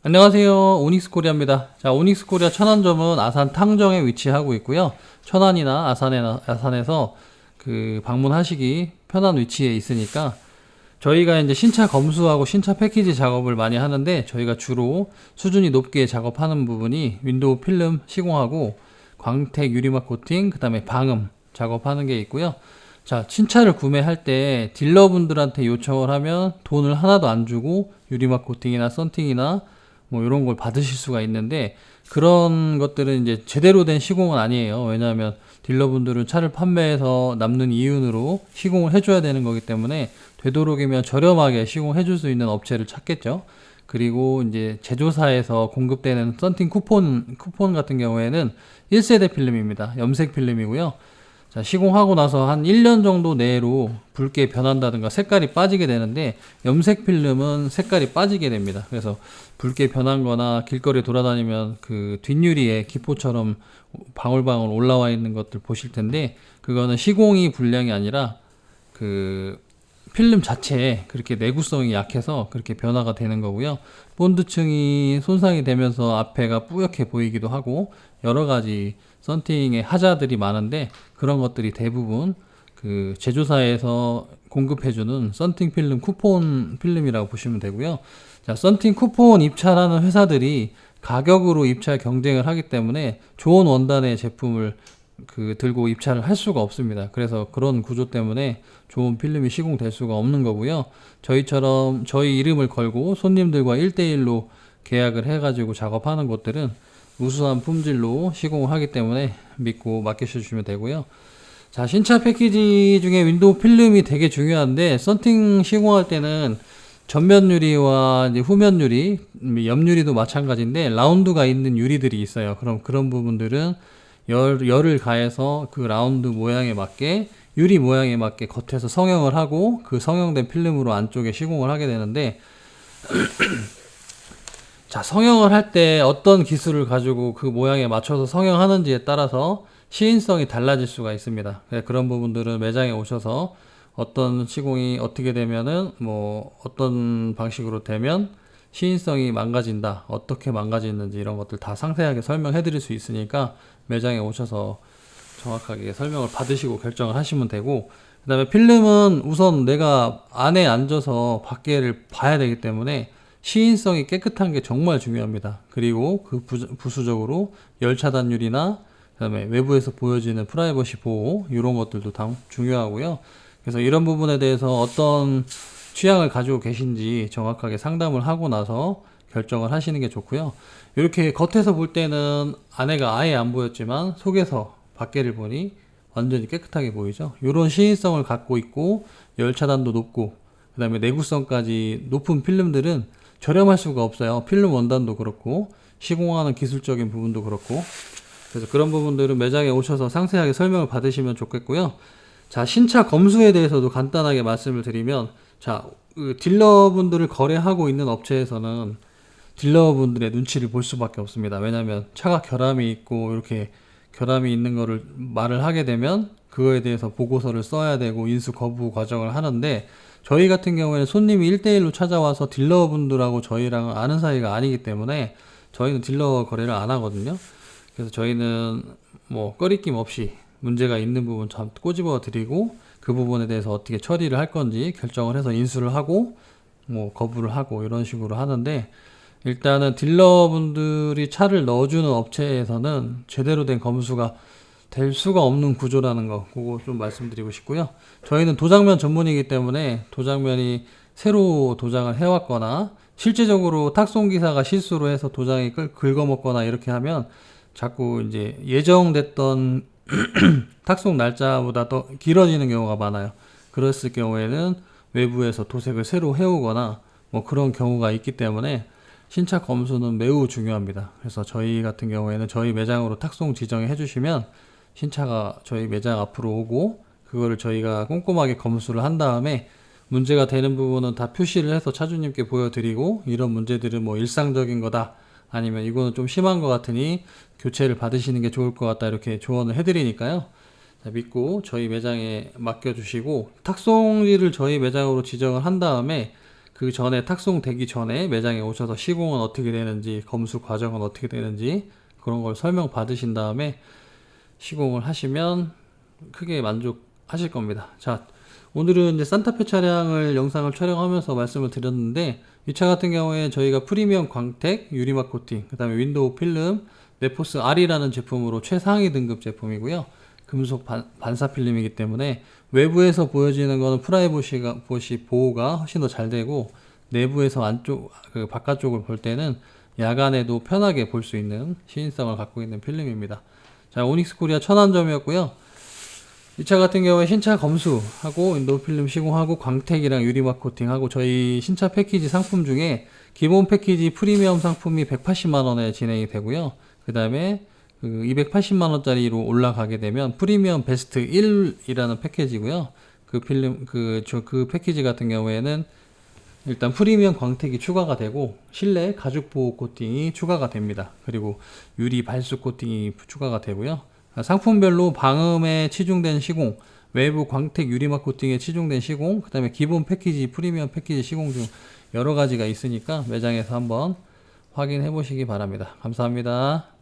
안녕하세요. 오닉스 코리아입니다. 자, 오닉스 코리아 천안점은 아산 탕정에 위치하고 있고요. 천안이나 아산에서 방문하시기 편한 위치에 있으니까 저희가 이제 신차 검수하고 신차 패키지 작업을 많이 하는데 저희가 주로 수준이 높게 작업하는 부분이 윈도우 필름 시공하고 광택 유리막 코팅, 그 다음에 방음 작업하는 게 있고요. 자, 신차를 구매할 때 딜러분들한테 요청을 하면 돈을 하나도 안 주고 유리막 코팅이나 썬팅이나 뭐 이런 걸 받으실 수가 있는데 그런 것들은 이제 제대로 된 시공은 아니에요. 왜냐하면 딜러분들은 차를 판매해서 남는 이윤으로 시공을 해줘야 되는 거기 때문에 되도록이면 저렴하게 시공해 줄 수 있는 업체를 찾겠죠. 그리고 이제 제조사에서 공급되는 썬팅 쿠폰 같은 경우에는 1세대 필름입니다. 염색 필름이고요. 자, 시공하고 나서 한 1년 정도 내로 붉게 변한다든가 색깔이 빠지게 되는데 염색 필름은 색깔이 빠지게 됩니다. 그래서 붉게 변한 거나 길거리에 돌아다니면 그 뒷유리에 기포처럼 방울방울 올라와 있는 것들 보실 텐데 그거는 시공이 불량이 아니라 그 필름 자체에 그렇게 내구성이 약해서 그렇게 변화가 되는 거고요. 본드층이 손상이 되면서 앞에가 뿌옇게 보이기도 하고 여러 가지 썬팅의 하자들이 많은데 그런 것들이 대부분 그 제조사에서 공급해주는 썬팅 필름 쿠폰 필름이라고 보시면 되고요. 자, 썬팅 쿠폰 입찰하는 회사들이 가격으로 입찰 경쟁을 하기 때문에 좋은 원단의 제품을 들고 입찰을 할 수가 없습니다. 그래서 그런 구조 때문에 좋은 필름이 시공될 수가 없는 거고요. 저희처럼 저희 이름을 걸고 손님들과 1대1로 계약을 해가지고 작업하는 곳들은 우수한 품질로 시공을 하기 때문에 믿고 맡기셔주시면 되고요. 자, 신차 패키지 중에 윈도우 필름이 되게 중요한데 썬팅 시공할 때는 전면 유리와 이제 후면 유리, 옆 유리도 마찬가지인데 라운드가 있는 유리들이 있어요. 그럼 그런 부분들은 열을 가해서 그 라운드 모양에 맞게 유리 모양에 맞게 겉에서 성형을 하고 그 성형된 필름으로 안쪽에 시공을 하게 되는데 자, 성형을 할 때 어떤 기술을 가지고 그 모양에 맞춰서 성형하는지에 따라서 시인성이 달라질 수가 있습니다. 그런 부분들은 매장에 오셔서 어떤 시공이 어떻게 되면은 뭐 어떤 방식으로 되면 시인성이 망가진다, 어떻게 망가지는지 이런 것들 다 상세하게 설명해 드릴 수 있으니까 매장에 오셔서 정확하게 설명을 받으시고 결정을 하시면 되고, 그 다음에 필름은 우선 내가 안에 앉아서 밖에를 봐야 되기 때문에 시인성이 깨끗한 게 정말 중요합니다. 그리고 그 부수적으로 열 차단율이나 그다음에 외부에서 보여지는 프라이버시 보호 이런 것들도 다 중요하고요. 그래서 이런 부분에 대해서 어떤 취향을 가지고 계신지 정확하게 상담을 하고 나서 결정을 하시는 게 좋고요. 이렇게 겉에서 볼 때는 안에가 아예 안 보였지만 속에서 밖에를 보니 완전히 깨끗하게 보이죠. 이런 시인성을 갖고 있고 열 차단도 높고 그 다음에 내구성까지 높은 필름들은 저렴할 수가 없어요. 필름 원단도 그렇고 시공하는 기술적인 부분도 그렇고, 그래서 그런 부분들은 매장에 오셔서 상세하게 설명을 받으시면 좋겠고요. 자, 신차 검수에 대해서도 간단하게 말씀을 드리면, 자, 그 딜러분들을 거래하고 있는 업체에서는 딜러분들의 눈치를 볼 수밖에 없습니다. 왜냐하면 차가 결함이 있고 이렇게 결함이 있는 거를 말을 하게 되면 그거에 대해서 보고서를 써야 되고 인수 거부 과정을 하는데, 저희 같은 경우에는 손님이 1대1로 찾아와서 딜러분들하고 저희랑 아는 사이가 아니기 때문에 저희는 딜러 거래를 안 하거든요. 그래서 저희는 뭐 꺼리낌 없이 문제가 있는 부분 참 꼬집어 드리고 그 부분에 대해서 어떻게 처리를 할 건지 결정을 해서 인수를 하고 뭐 거부를 하고 이런 식으로 하는데, 일단은 딜러분들이 차를 넣어주는 업체에서는 제대로 된 검수가 될 수가 없는 구조라는 거, 그거 좀 말씀드리고 싶고요. 저희는 도장면 전문이기 때문에 도장면이 새로 도장을 해왔거나 실제적으로 탁송기사가 실수로 해서 도장이 긁어먹거나 이렇게 하면 자꾸 이제 예정됐던 탁송 날짜보다 더 길어지는 경우가 많아요. 그랬을 경우에는 외부에서 도색을 새로 해오거나 뭐 그런 경우가 있기 때문에 신차 검수는 매우 중요합니다. 그래서 저희 같은 경우에는 저희 매장으로 탁송 지정해 주시면 신차가 저희 매장 앞으로 오고 그거를 저희가 꼼꼼하게 검수를 한 다음에 문제가 되는 부분은 다 표시를 해서 차주님께 보여드리고, 이런 문제들은 뭐 일상적인 거다, 아니면 이거는 좀 심한 것 같으니 교체를 받으시는 게 좋을 것 같다, 이렇게 조언을 해드리니까요. 자, 믿고 저희 매장에 맡겨주시고 탁송지를 저희 매장으로 지정을 한 다음에 그 전에 탁송되기 전에 매장에 오셔서 시공은 어떻게 되는지, 검수 과정은 어떻게 되는지 그런 걸 설명 받으신 다음에 시공을 하시면 크게 만족하실 겁니다. 자, 오늘은 이제 산타페 차량을 영상을 촬영하면서 말씀을 드렸는데, 이 차 같은 경우에 저희가 프리미엄 광택, 유리막 코팅, 그 다음에 윈도우 필름, 네포스 R이라는 제품으로 최상위 등급 제품이고요. 금속 반사 필름이기 때문에 외부에서 보여지는 거는 프라이버시가 보호가 훨씬 더 잘 되고, 내부에서 안쪽 그 바깥쪽을 볼 때는 야간에도 편하게 볼 수 있는 시인성을 갖고 있는 필름입니다. 자, 오닉스 코리아 천안점이었고요. 이 차 같은 경우에 신차 검수하고 윈도우 필름 시공하고 광택이랑 유리막 코팅하고 저희 신차 패키지 상품 중에 기본 패키지 프리미엄 상품이 180만 원에 진행이 되고요. 그 다음에 그 280만 원짜리로 올라가게 되면 프리미엄 베스트 1이라는 패키지고요. 그 필름 그 패키지 같은 경우에는 일단 프리미엄 광택이 추가가 되고 실내 가죽 보호 코팅이 추가가 됩니다. 그리고 유리 발수 코팅이 추가가 되고요. 상품별로 방음에 치중된 시공, 외부 광택 유리막 코팅에 치중된 시공, 그 다음에 기본 패키지, 프리미엄 패키지 시공 중 여러 가지가 있으니까 매장에서 한번 확인해 보시기 바랍니다. 감사합니다.